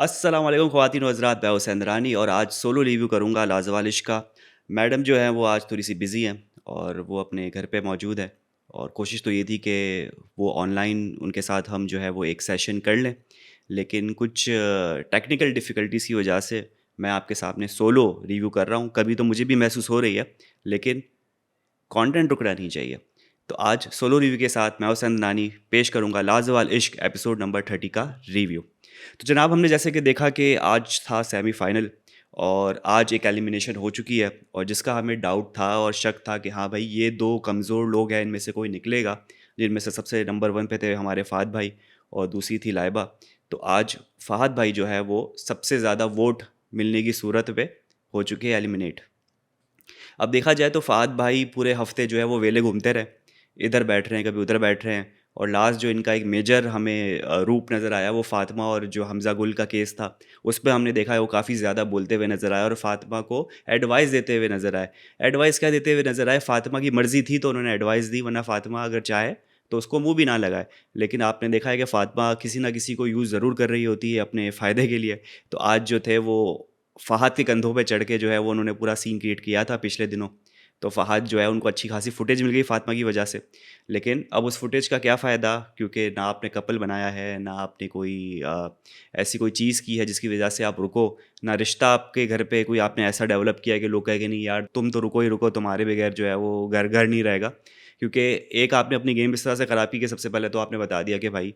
अस्सलाम वालेकुम ख़वातीन व हज़रात, मैं हुसैन रानी और आज सोलो रिव्यू करूँगा लाज़वाल इश्क का। मैडम जो हैं वो आज थोड़ी-सी बिज़ी हैं और वो अपने घर पे मौजूद हैं और कोशिश तो ये थी कि वो ऑनलाइन उनके साथ हम जो है वो एक सेशन कर लें। लेकिन कुछ टेक्निकल डिफ़िकल्टीज़ की वजह से मैं आपके सामने सोलो रिव्यू कर रहा हूँ। कभी तो मुझे भी महसूस हो रही है, लेकिन कंटेंट रुकना नहीं चाहिए। तो आज सोलो रिव्यू के साथ मैं हुसैन नानी पेश करूँगा लाज़वाल इश्क एपिसोड नंबर 30 का रिव्यू। तो जनाब हमने जैसे कि देखा कि आज था सेमीफ़ाइनल और आज एक एलिमिनेशन हो चुकी है और जिसका हमें डाउट था और शक था कि हाँ भाई ये 2 कमज़ोर लोग हैं, इनमें से कोई निकलेगा। जिनमें से सबसे नंबर 1 पे थे हमारे फ़हद भाई और दूसरी थी लाइबा। तो आज फ़हद भाई जो है वो सबसे ज़्यादा वोट मिलने की सूरत पे हो चुके हैं एलिमिनेट। अब देखा जाए तो फ़ाहद भाई पूरे हफ़्ते जो है वो वेले घूमते रहे। इधर बैठ रहे हैं, कभी उधर बैठ रहे हैं और लास्ट जो इनका एक मेजर हमें रूप नज़र आया वो फ़ातिमा और जो हमज़ा गुल का केस था, उस पे हमने देखा है वो काफ़ी ज़्यादा बोलते हुए नज़र आए और फ़ातिमा को एडवाइस देते हुए नज़र आए। एडवाइस क्या देते हुए नज़र आए, फ़ातिमा की मर्ज़ी थी तो उन्होंने एडवाइस दी, वरना फ़ातिमा अगर चाहे तो उसको मुँह भी ना लगाए। लेकिन आपने देखा है कि फ़ातिमा किसी न किसी को यूज़ ज़रूर कर रही होती है अपने फ़ायदे के लिए। तो आज जो थे वो फ़हद के कंधों पे चढ़ के जो है वो उन्होंने पूरा सीन क्रिएट किया था पिछले दिनों। तो फ़हद जो है उनको अच्छी खासी फुटेज मिल गई फ़ातिमा की वजह से। लेकिन अब उस फुटेज का क्या फ़ायदा, क्योंकि ना आपने कपल बनाया है, ना आपने कोई ऐसी कोई चीज़ की है जिसकी वजह से आप रुको, ना रिश्ता आपके घर पे कोई आपने ऐसा डेवलप किया है कि लोग कहें कि नहीं यार तुम तो रुको ही रुको, तुम्हारे बगैर जो है वो घर घर नहीं रहेगा। क्योंकि एक आपने अपनी गेम इस तरह से ख़राब की कि सबसे पहले तो आपने बता दिया कि भाई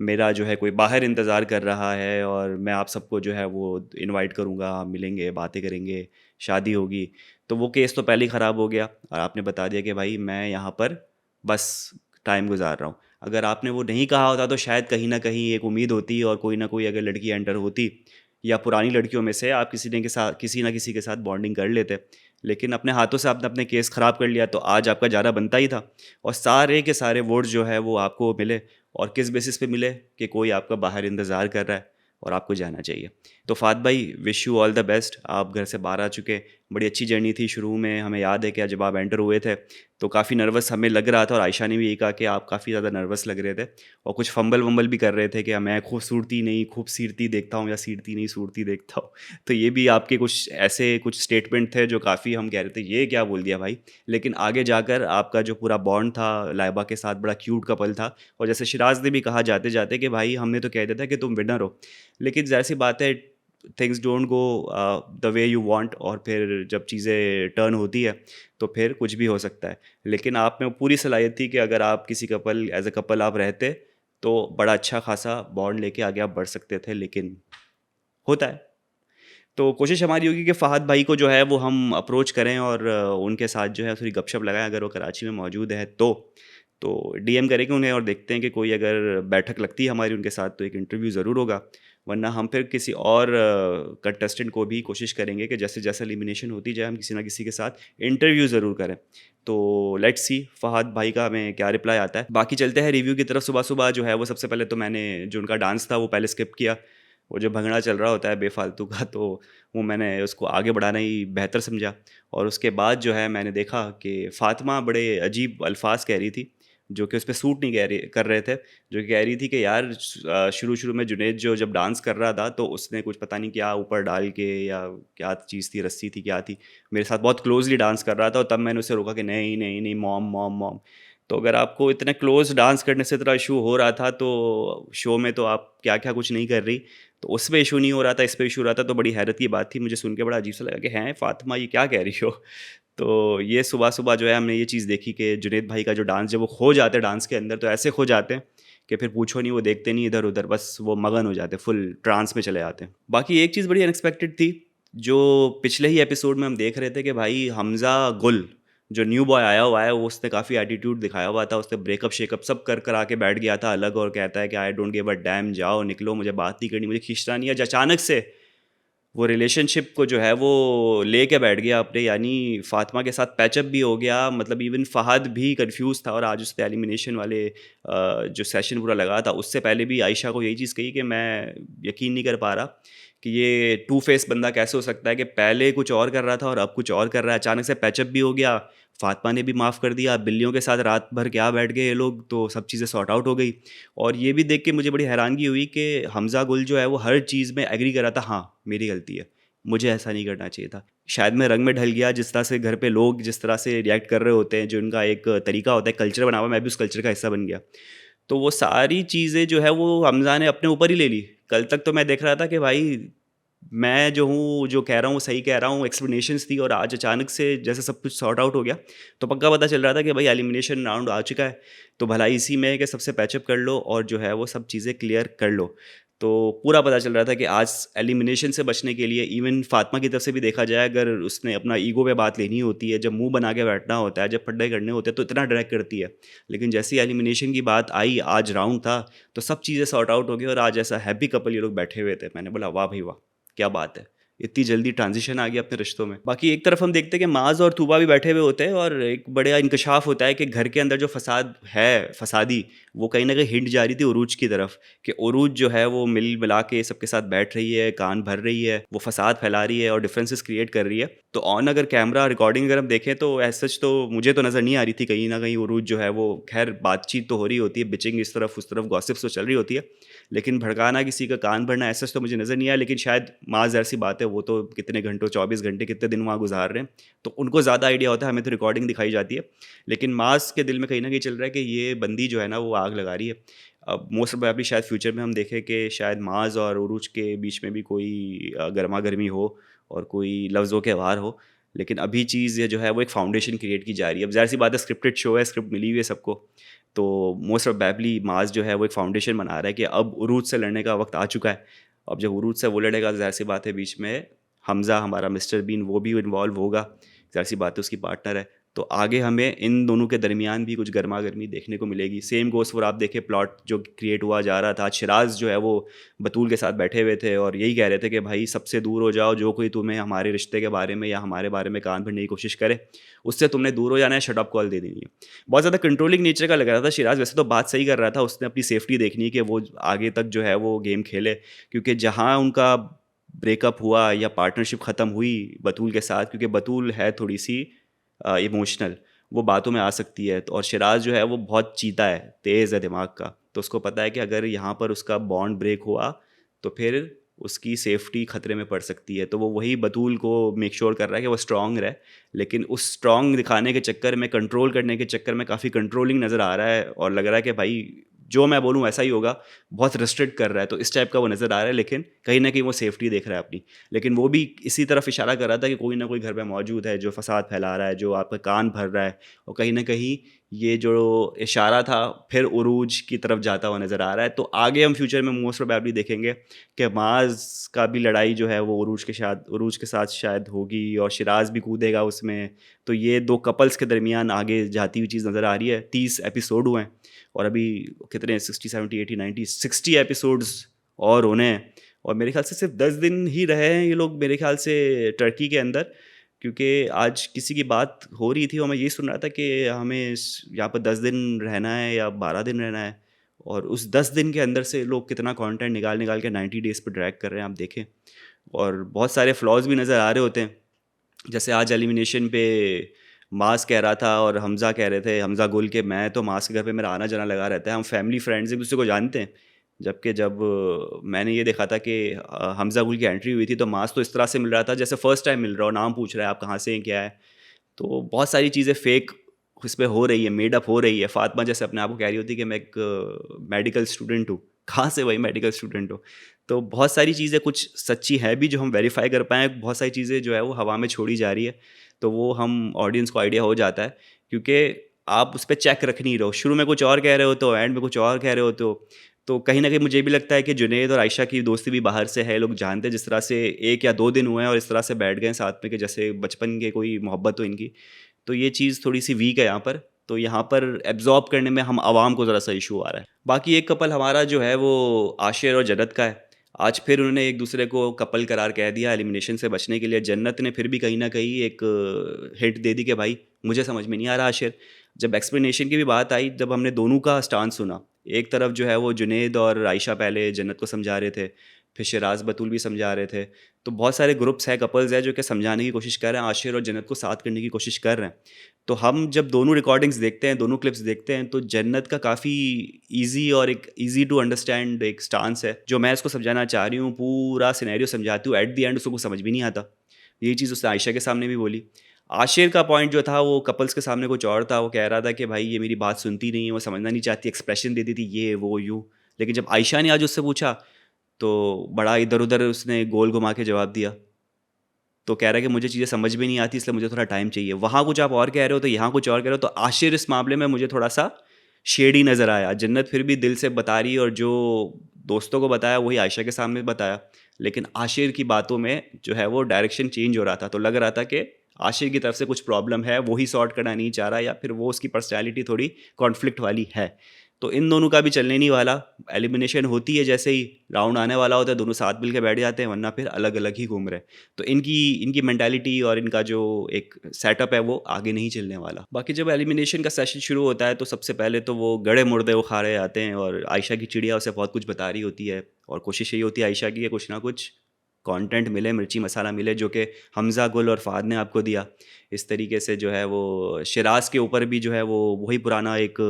मेरा जो है कोई बाहर इंतज़ार कर रहा है और मैं आप सबको जो है वो इनवाइट करूँगा, हम मिलेंगे, बातें करेंगे, शादी होगी। तो वो केस तो पहले ही ख़राब हो गया और आपने बता दिया कि भाई मैं यहाँ पर बस टाइम गुज़ार रहा हूँ। अगर आपने वो नहीं कहा होता तो शायद कहीं न कहीं एक उम्मीद होती और कोई ना कोई अगर लड़की एंटर होती या पुरानी लड़कियों में से आप किसी न किसी के साथ बॉन्डिंग कर लेते। लेकिन अपने हाथों से आपने अपने केस ख़राब कर लिया तो आज आपका जाना बनता ही था और सारे के सारे वोट जो है वो आपको मिले और किस बेसिस पे मिले कि कोई आपका बाहर इंतज़ार कर रहा है और आपको जाना चाहिए। तो फ़ात भाई wish you all the best, आप घर से बाहर आ चुके। बड़ी अच्छी जर्नी थी, शुरू में हमें याद है कि जब आप एंटर हुए थे तो काफ़ी नर्वस हमें लग रहा था और आयशा ने भी यही कहा कि आप काफ़ी ज़्यादा नर्वस लग रहे थे और कुछ फंबल-वंबल भी कर रहे थे कि मैं खूबसूरती नहीं खूबसीरती देखता हूँ या सीरती नहीं सूरती देखता हूँ। तो ये भी आपके कुछ ऐसे कुछ स्टेटमेंट थे जो काफ़ी हम कह रहे थे ये क्या बोल दिया भाई। लेकिन आगे जाकर आपका जो पूरा बॉन्ड था लाइबा के साथ बड़ा क्यूट कपल था और जैसे शिराज ने भी कहा जाते-जाते कि भाई हमने तो कह दिया था कि तुम विनर हो। लेकिन ज़ाहिर-सी बात है things don't go the way you want और फिर जब चीज़ें टर्न होती है तो फिर कुछ भी हो सकता है। लेकिन आप में पूरी सलाहियत थी कि अगर आप किसी कपल एज़ अ कपल आप रहते तो बड़ा अच्छा खासा बॉन्ड लेके आगे आप बढ़ सकते थे, लेकिन होता है। तो कोशिश हमारी होगी कि फ़हद भाई को जो है वो हम अप्रोच करें और उनके साथ जो है थोड़ी गपशप लगाएँ अगर वो कराची में मौजूद है तो। तो डीएम करेंगे उन्हें और देखते हैं कि कोई अगर बैठक लगती है हमारी उनके साथ तो एक इंटरव्यू ज़रूर होगा। वरना हम फिर किसी और कंटेस्टेंट को भी कोशिश करेंगे कि जैसे-जैसे एलिमिनेशन होती जाए हम किसी न किसी के साथ इंटरव्यू ज़रूर करें। तो लेट्स सी फ़हद भाई का हमें क्या रिप्लाई आता है। बाकी चलते हैं रिव्यू की तरफ। सुबह-सुबह जो है वो सबसे पहले तो मैंने जो उनका डांस था वो पहले स्किप किया। वो जो भंगड़ा चल रहा होता है बेफ़ालतू का तो वो मैंने उसको आगे बढ़ाना ही बेहतर समझा और उसके बाद जो है मैंने देखा कि फ़ातिमा बड़े अजीब अल्फ़ाज़ कह रही थी, जो कि उस पे सूट नहीं कह रही कर रहे थे। जो कि कह रही थी कि यार शुरू-शुरू में जुनैद जो जब डांस कर रहा था तो उसने कुछ पता नहीं क्या ऊपर डाल के या क्या चीज़ थी, रस्सी थी, क्या थी, मेरे साथ बहुत क्लोज़ली डांस कर रहा था और तब मैंने उसे रोका कि नहीं, नहीं, नहीं मॉम, मॉम, मॉम। तो अगर आपको इतने क्लोज़ डांस करने से इतना इश्यू हो रहा था तो शो में तो आप क्या-क्या कुछ नहीं कर रही। तो उस पे इश्यू नहीं हो रहा था, इस पे इश्यू हो रहा था, तो बड़ी हैरत की बात थी। मुझे सुन के बड़ा अजीब-सा लगा कि हैं फ़ातिमा ये क्या कह रही हो? तो ये सुबह-सुबह जो है हमने ये चीज़ देखी कि जुनैद भाई का जो डांस जब वो खो जाते हैं डांस के अंदर तो ऐसे खो जाते हैं कि फिर पूछो नहीं, वो देखते नहीं इधर-उधर, बस वो मगन हो जाते हैं, फुल ट्रांस में चले जाते हैं। बाकी एक चीज़ बड़ी अनएक्सपेक्टेड थी, जो पिछले ही एपिसोड में हम देख रहे थे कि भाई हमज़ा गुल जो न्यू बॉय आया हुआ है वो उसने काफ़ी एटीट्यूड दिखाया हुआ था, उसने ब्रेकअप-शेकअप सब कर करा के बैठ गया था अलग और कहता है कि I don't give a dam, जाओ निकलो, मुझे बात नहीं करनी, मुझे खींचना नहीं है। अचानक से वो रिलेशनशिप को जो है वो लेके बैठ गया अपने, यानी फ़ातिमा के साथ पैचअप भी हो गया, मतलब इवन फ़हद भी कन्फ्यूज़ था और आज उसने एलिमिनेशन वाले जो सेशन पूरा लगा था उससे पहले भी आयशा को यही चीज़ कही कि मैं यकीन नहीं कर पा रहा कि ये टू फेस बंदा कैसे हो सकता है कि पहले कुछ और कर रहा था और अब कुछ और कर रहा है, अचानक से पैचअप भी हो गया, फ़ातिमा ने भी माफ़ कर दिया, बिल्लियों के साथ रात भर क्या बैठ गए ये लोग, तो सब चीज़ें सॉर्ट आउट हो गई। और ये भी देख के मुझे बड़ी हैरानगी हुई कि हमज़ा गुल जो है वो हर चीज़ में एग्री कर रहा था, हाँ, मेरी गलती है, मुझे ऐसा नहीं करना चाहिए था। शायद मैं रंग में ढल गया, जिस तरह से घर पे लोग जिस तरह से रिएक्ट कर रहे होते हैं, जो उनका एक तरीका होता है, कल्चर बना हुआ, मैं भी उस कल्चर का हिस्सा बन गया। तो वो सारी चीज़ें जो है वो हमज़ा ने अपने ऊपर ही ले ली। कल तक तो मैं देख रहा था कि भाई मैं जो हूँ, जो कह रहा हूँ, सही कह रहा हूँ, एक्सप्लेनेशंस थी, और आज अचानक से जैसे सब कुछ सॉर्ट आउट हो गया, तो पक्का पता चल रहा था कि भाई एलिमिनेशन राउंड आ चुका है। तो भलाई इसी में है कि सबसे पैचअप कर लो और जो है वो सब चीज़ें क्लियर कर लो। तो पूरा पता चल रहा था कि आज एलिमिनेशन से बचने के लिए इवन फ़ातिमा की तरफ से भी देखा जाए, अगर उसने अपना ईगो पे बात लेनी होती है, जब मुँह बना के बैठना होता है, जब फड्डे करने होते हैं, तो इतना ड्रैग करती है। लेकिन जैसे ही एलिमिनेशन की बात आई, आज राउंड था, तो सब चीज़ें सॉर्ट आउट हो गई और आज ऐसा हैप्पी कपल ये लोग बैठे हुए थे। मैंने बोला वाह भाई वाह! क्या बात है! इतनी जल्दी ट्रांज़िशन आ गया अपने रिश्तों में। बाकी एक तरफ हम देखते हैं कि माज़ और तूबा भी बैठे हुए होते हैं और एक बड़ा इंकशाफ़ होता है कि घर के अंदर जो फ़साद है, फ़सादी, वो कहीं न कहीं हिंट जा रही थी उरूज की तरफ, कि उरूज जो है वो मिल-मिला के सबके साथ बैठ रही है, कान भर रही है, वो फ़साद फैला रही है और डिफरेंसेस क्रिएट कर रही है। तो ऑन अगर कैमरा रिकॉर्डिंग अगर हम देखें तो एज़ सच तो मुझे तो नज़र नहीं आ रही थी कहीं न कहीं उरूज जो है वो, ख़ैर बातचीत तो हो रही होती है, बिचिंग इस तरफ उस तरफ, गॉसिप्स तो चल रही होती है। लेकिन भड़काना किसी का, कान भरना ऐसा तो मुझे नज़र नहीं आया, लेकिन शायद माँ ज़ाहिर-सी बात है, वो तो कितने घंटों, 24 घंटे, कितने दिन वहाँ गुज़ार रहे हैं, तो उनको ज़्यादा आइडिया होता है, हमें तो रिकॉर्डिंग दिखाई जाती है। लेकिन मास के दिल में कहीं न कहीं चल रहा है कि ये बंदी जो है ना, वो आग लगा रही है। अब मोस्ट प्रोबेबली शायद फ्यूचर में हम देखें कि शायद माज़ और उरूज के बीच में भी कोई गरमा-गर्मी हो और कोई लफ्ज़ों के वार हो। लेकिन अभी चीज़ ये जो है वो एक फाउंडेशन क्रिएट की जा रही है। अब ज़ाहिर-सी बात है, स्क्रिप्टेड शो है, स्क्रिप्ट मिली हुई है सबको। तो मोस्ट प्रोबेबली माज़ जो है वो एक फाउंडेशन बना रहा है कि अब उरूज से लड़ने का वक़्त आ चुका है। अब जब उरूज से वो लड़ेगा, तो ज़ाहिर-सी बात है बीच में हमज़ा हमारा मिस्टर बीन वो भी इन्वॉल्व होगा। ज़ाहिर-सी बात है उसकी पार्टनर है। तो आगे हमें इन दोनों के दरमियान भी कुछ गरमा-गर्मी देखने को मिलेगी। सेम गोज़ फॉर, आप देखें प्लॉट जो क्रिएट हुआ जा रहा था। शिराज़ जो है वो बतूल के साथ बैठे हुए थे और यही कह रहे थे कि भाई सबसे दूर हो जाओ, जो कोई तुम्हें हमारे रिश्ते के बारे में या हमारे बारे में कान भरने की कोशिश करे, उससे तुमने दूर हो जाना है, शट अप कॉल दे देनी है। बहुत ज़्यादा कंट्रोलिंग नेचर का लग रहा था शिराज़, वैसे तो बात सही कर रहा था, उसने अपनी सेफ्टी देखनी है कि वो आगे तक जो है वो गेम खेले। क्योंकि जहाँ उनका ब्रेकअप हुआ या पार्टनरशिप ख़त्म हुई बतूल के साथ, क्योंकि बतूल है थोड़ी-सी इमोशनल, वो बातों में आ सकती है, तो और शिराज़ जो है वो बहुत चीता है, तेज़ है दिमाग का, तो उसको पता है कि अगर यहाँ पर उसका बॉन्ड ब्रेक हुआ, तो फिर उसकी सेफ्टी खतरे में पड़ सकती है। तो वो वही बतूल को मेक श्योर कर रहा है कि वो स्ट्रॉन्ग रहे, लेकिन उस स्ट्रॉन्ग दिखाने के चक्कर में, कंट्रोल करने के चक्कर में काफ़ी कंट्रोलिंग नज़र आ रहा है और लग रहा है कि भाई जो मैं बोलूँ वैसा ही होगा, बहुत रिस्ट्रिक्ट कर रहा है, तो इस टाइप का वो नज़र आ रहा है, लेकिन कहीं न कहीं वो सेफ्टी देख रहा है अपनी। लेकिन वो भी इसी तरफ इशारा कर रहा था कि कोई ना कोई घर पे मौजूद है, जो फ़साद फैला रहा है, जो आपका कान भर रहा है, और कहीं न कहीं ये जो इशारा था फिर उरूज की तरफ जाता हुआ नज़र आ रहा है। तो आगे हम फ्यूचर में मोस्ट प्रोबेबली देखेंगे कि माज़ का भी लड़ाई जो है वो उरूज के साथ शायद होगी और शिराज़ भी कूदेगा उसमें। तो ये 2 कपल्स के दरमियान आगे जाती हुई चीज़ नज़र आ रही है। 30 एपिसोड हुए हैं और अभी कितने 60, 70, 80, 90, 60 एपिसोड्स और होने हैं, और मेरे ख़्याल से सिर्फ 10 दिन ही रहे हैं ये लोग मेरे ख़्याल से टर्की के अंदर। क्योंकि आज किसी की बात हो रही थी और मैं ये सुन रहा था कि हमें यहाँ पर 10 दिन रहना है या 12 दिन रहना है, और उस 10 दिन के अंदर से लोग कितना कंटेंट निकाल निकाल के 90 डेज़ पे ड्रैग कर रहे हैं, आप देखें। और बहुत सारे फ्लॉज भी नज़र आ रहे होते हैं। जैसे आज एलिमिनेशन पे मास कह रहा था और हमज़ा कह रहे थे, हमज़ा गुल, के मैं तो मास के घर पे मेरा आना जाना लगा रहता है, हम फैमिली फ्रेंड्स एक दूसरे को जानते हैं। जबकि जब मैंने ये देखा था कि हमज़ा गुल की एंट्री हुई थी, तो मास तो इस तरह से मिल रहा था जैसे फर्स्ट टाइम मिल रहा हो, नाम पूछ रहा है, आप कहाँ से हैं, क्या है। तो बहुत सारी चीज़ें फेक इस पे हो रही है, मेड अप हो रही है। फ़ातिमा जैसे अपने आप को कह रही होती है कि मैं एक मेडिकल स्टूडेंट हूँ। कहाँ से भाई मेडिकल स्टूडेंट हो? तो बहुत सारी चीज़ें कुछ सच्ची हैं भी जो हम वेरीफ़ाई कर पाएँ, बहुत सारी चीज़ें जो है वो हवा में छोड़ी जा रही है। तो वो हम ऑडियंस को आइडिया हो जाता है, क्योंकि आप उस पे चेक रख नहीं रहे हो। शुरू में कुछ और कह रहे होते हो, एंड में कुछ और कह रहे होते हो। तो कहीं न कहीं मुझे भी लगता है कि जुनैद और आयशा की दोस्ती भी बाहर से है, लोग जानते हैं, जिस तरह से 1 या 2 दिन हुए हैं और इस तरह से बैठ गए हैं साथ में कि जैसे बचपन के कोई मोहब्बत हो इनकी। तो ये चीज़ थोड़ी-सी वीक है यहाँ पर, तो यहाँ पर एब्ज़ॉर्ब करने में हम आवाम को ज़रा-सा इश्यू आ रहा है। बाकी एक कपल हमारा जो है वो आशिर और जन्नत का है। आज फिर उन्होंने एक दूसरे को कपल करार कह दिया एलिमिनेशन से बचने के लिए। जन्नत ने फिर भी कहीं न कहीं एक हिंट दे दी कि भाई मुझे समझ में नहीं आ रहा आशिर। जब एक्सप्लेनेशन की भी बात आई, जब हमने दोनों का स्टांस सुना, एक तरफ जो है वो जुनैद और आयशा पहले जन्नत को समझा रहे थे फिर शिराज बतूल भी समझा रहे थे। तो बहुत सारे ग्रुप्स हैं, कपल्स हैं जो कि समझाने की कोशिश कर रहे हैं, आशिर और जन्नत को साथ करने की कोशिश कर रहे हैं। तो हम जब दोनों रिकॉर्डिंग्स देखते हैं, दोनों क्लिप्स देखते हैं, तो जन्नत का काफ़ी ईज़ी और एक ईज़ी टू अंडरस्टैंड एक स्टांस है, जो मैं इसको समझाना चाह रही हूँ। पूरा सिनेरियो समझाती हूँ, एट द एंड उसको कुछ समझ भी नहीं आता। यही चीज़ उसने आयशा के सामने भी बोली। आशिर का पॉइंट जो था वो कपल्स के सामने कुछ और था। वो कह रहा था कि भाई ये मेरी बात सुनती नहीं है, वो समझना नहीं चाहती, एक्सप्रेशन देती थी ये वो यूँ। लेकिन जब आयशा ने आज उससे पूछा तो बड़ा इधर-उधर उसने गोल घुमा के जवाब दिया। तो कह रहा है कि मुझे चीज़ें समझ में नहीं आती, इसलिए मुझे थोड़ा टाइम चाहिए। वहाँ कुछ आप और कह रहे हो, तो यहाँ कुछ और कह रहे हो। तो आशिर इस मामले में मुझे थोड़ा-सा शेडी नज़र आया। जन्नत फिर भी दिल से बता रही है और जो दोस्तों को बताया वही आयशा के सामने बताया। लेकिन आशिर की बातों में जो है वो डायरेक्शन चेंज हो रहा था। तो लग रहा था कि आशिर की तरफ से कुछ प्रॉब्लम है, वो ही सॉर्ट करना नहीं चाह रहा, या फिर वो उसकी पर्सनैलिटी थोड़ी कॉन्फ्लिक्ट वाली है। तो इन दोनों का भी चलने नहीं वाला। एलिमिनेशन होती है, जैसे ही राउंड आने वाला होता है दोनों साथ मिल के बैठ जाते हैं, वरना फिर अलग-अलग ही घूम रहे हैं। तो इनकी इनकी मेंटालिटी और इनका जो एक सेटअप है वो आगे नहीं चलने वाला। बाकी जब एलिमिनेशन का सेशन शुरू होता है तो सबसे पहले तो वो गड़े-मुर्दे उखा रहे आते हैं और आयशा की चिड़िया उसे बहुत कुछ बता रही होती है, और कोशिश यही होती है आयशा की कि कुछ ना कुछ कंटेंट मिले, मिर्ची मसाला मिले, जो कि हमज़ा, गुल और फ़ाद ने आपको दिया। इस तरीके से जो है वो शिराज़ के ऊपर भी जो है वो वही पुराना एक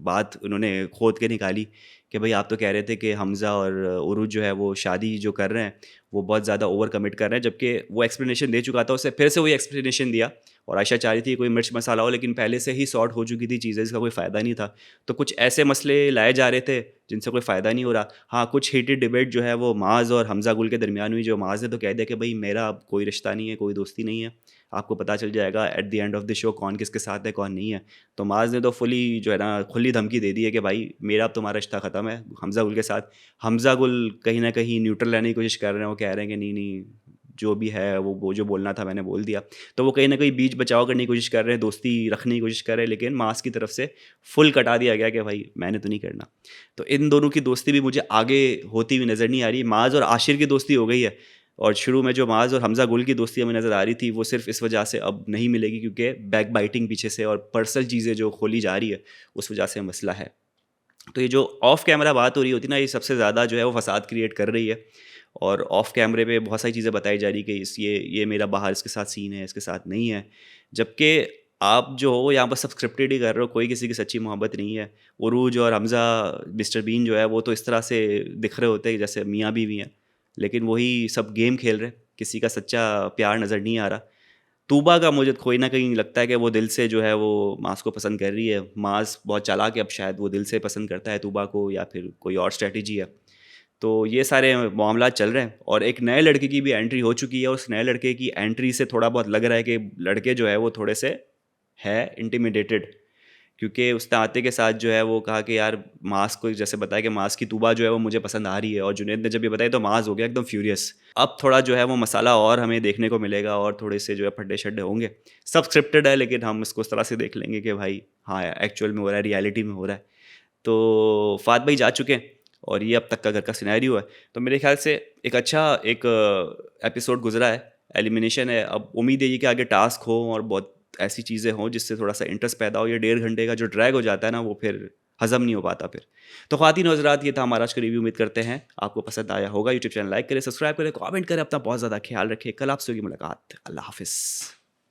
बात उन्होंने खोद के निकाली कि भाई आप तो कह रहे थे कि हमज़ा और उरुज जो है वो शादी जो कर रहे हैं वो बहुत ज़्यादा ओवर कमिट कर रहे हैं, जबकि वो एक्सप्लेनेशन दे चुका था, उससे फिर से वही एक्सप्लेनेशन दिया। और आयशा चाह रही थी कोई मिर्च मसाला हो, लेकिन पहले से ही सॉर्ट हो चुकी थी चीज़ें, इसका कोई फ़ायदा नहीं था। तो कुछ ऐसे मसले लाए जा रहे थे जिनसे कोई फ़ायदा नहीं हो रहा। हाँ, कुछ हीटेड डिबेट जो है वो माज़ और हमज़ा गुल के दरमियान हुई, जो माज़ ने तो कह दिया कि भाई मेरा अब कोई रिश्ता नहीं है, कोई दोस्ती नहीं है, आपको पता चल जाएगा at the end of the show कौन किसके साथ है कौन नहीं है। तो माज़ ने तो फुली जो है ना खुली धमकी दे दी है कि भाई मेरा अब तुम्हारा रिश्ता ख़त्म है हमज़ा गुल के साथ। हमज़ा गुल कहीं न कहीं न्यूट्रल रहने की कोशिश कर रहे हैं, वो कह रहे हैं कि नहीं, नहीं, जो भी है वो जो बोलना था मैंने बोल दिया। तो वो कहीं न कहीं बीच बचाव करने की कोशिश कर रहे हैं, दोस्ती रखने की कोशिश कर रहे हैं, लेकिन मास की तरफ से फुल कटा दिया गया कि भाई मैंने तो नहीं करना। तो इन दोनों की दोस्ती भी मुझे आगे होती हुई नज़र नहीं आ रही। माज़ और आशिर की दोस्ती हो गई है, और शुरू में जो माज़ और हमज़ा गुल की दोस्ती हमें नज़र आ रही थी वो सिर्फ़ इस वजह से अब नहीं मिलेगी क्योंकि बैक बाइटिंग पीछे से और पर्सनल चीज़ें जो खोली जा रही है, उस वजह से मसला है। तो ये जो ऑफ कैमरा बात हो रही होती है ना, ये सबसे ज़्यादा जो है वो फसाद क्रिएट कर रही है। और ऑफ कैमरे पे बहुत सारी चीज़ें बताई जा रही कि इस ये मेरा बाहर इसके साथ सीन है, इसके साथ नहीं है। जबकि आप जो हो यहाँ पर सब स्क्रिप्टेड ही कर रहे हो, कोई किसी की सच्ची मोहब्बत नहीं है। उरूज और हमज़ा, मिस्टर बीन जो है वो तो इस तरह से दिख रहे होते हैं जैसे मियाँ बीवी हैं, लेकिन वही सब गेम खेल रहे हैं, किसी का सच्चा प्यार नज़र नहीं आ रहा। तूबा का मुझे कोई ना कहीं लगता है कि वो दिल से जो है वो मास को पसंद कर रही है। मास बहुत चालाक है, अब शायद वो दिल से पसंद करता है तूबा को, या फिर कोई और स्ट्रैटेजी है। तो ये सारे मामला चल रहे हैं और एक नए लड़के की भी एंट्री हो चुकी है। उस नए लड़के की एंट्री से थोड़ा बहुत लग रहा है कि लड़के जो है वो थोड़े से है इंटिमिडेटेड, क्योंकि उसने आते के साथ जो है वो कहा कि यार मास को जैसे बताया कि मास की तूबा जो है वो मुझे पसंद आ रही है, और जुनैद ने जब ये बताया तो मास हो गया एकदम फ्यूरियस। अब थोड़ा जो है वो मसाला और हमें देखने को मिलेगा और थोड़े से जो है फड्डे शड्डे होंगे। सब स्क्रिप्टेड है, लेकिन हम इसको उस तरह से देख लेंगे कि भाई हाँ एक्चुअल में हो रहा है, रियलिटी में हो रहा है। तो फ़ात भाई जा चुके हैं और ये अब तक का घर का सिनेरियो है। तो मेरे ख़्याल से एक अच्छा एक एपिसोड गुज़रा है, एलिमिनेशन है। अब उम्मीद है ये कि आगे टास्क हो और बहुत ऐसी चीज़ें हों जिससे थोड़ा-सा इंटरेस्ट पैदा हो। ये 1.5 घंटे का जो ड्रैग हो जाता है ना, वो फिर हज़म नहीं हो पाता फिर। तो ख़वातीन और हज़रात, ये था हमारा आज का रिव्यू। उम्मीद करते हैं आपको पसंद आया होगा। यूट्यूब चैनल लाइक करें, सब्सक्राइब करें, कमेंट करें। अपना बहुत ज़्यादा ख्याल रखें। कल आपसे होगी मुलाकात। अल्लाह हाफ़िज़।